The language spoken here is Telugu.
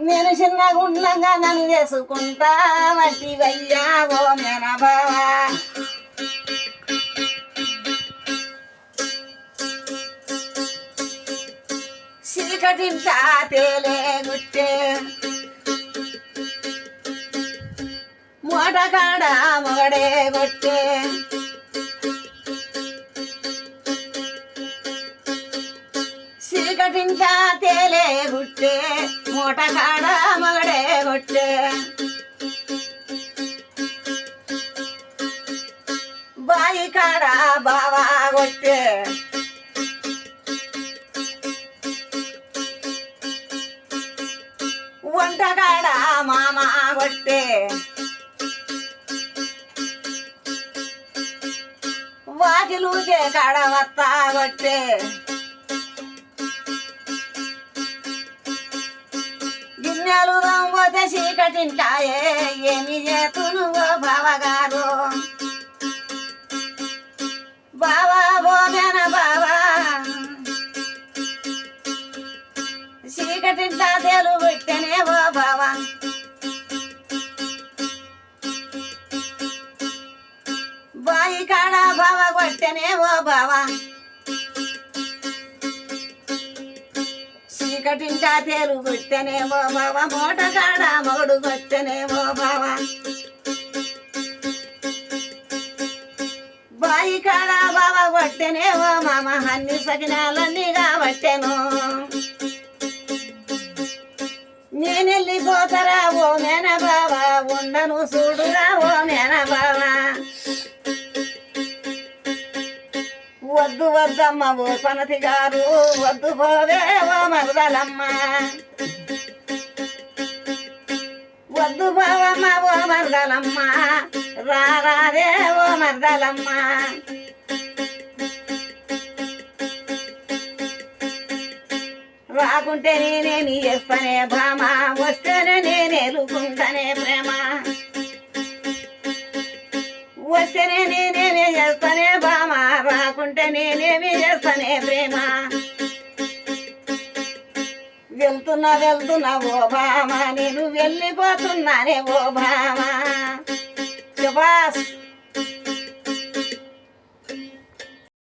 నేను చిన్నగా ఉండగా నన్ను చేసుకుంటా వట్టి వయ్యా ఓ మేనబావా చీకటింటా తేలే గుట్టే మూట కాడ మొగడే కొట్టే చీకటింటా తేలే గుట్టే మూట కాడ మొగడే కొట్టే బాయి కాడ బావా కొట్టే వంటకాడ మామ కొట్టే వాకిలూకే కాడ వత్తా కొట్టే గిన్నెలు రంగోతే చీకటింటాయే ఏమి చేతును బావగారు బావా బోమెన బావా చీకటింటా తేలు పెట్టనే ఓ బావా బాయి కాడ బావ కొట్టనే ఓ బావా చీకటింటా తేలు కొట్టనే ఓ బావా మూట కాడ మొగుడు కొట్టనే ఓ బావా బాయి కాడ బావ కొట్టనే ఓ మామ అన్ని సకినాలన్నీ కాబట్టెను నేనెళ్ళిపోతారా ఓ మేన బావా ఉండను చూడురా ఓ మేన బావా వద్దు వద్దమ్మ ఓ పనతి గారు వద్దు పోవే ఓ మరదలమ్మ వద్దు పోవమ్మ ఓ మరదలమ్మ రాదే ఓ మరదలమ్మ రాకుంటే నేనేమి చేస్తానే భామ వస్తేనే నేనేలుకుంటానే ప్రేమ వస్తేనే నేనేమి చేస్తానే భామ రాకుంటే నేనేమి చేస్తానే ప్రేమ వెళ్తున్నా ఓ భామ నేను వెళ్ళిపోతున్నానే ఓ భామ శుభాష్.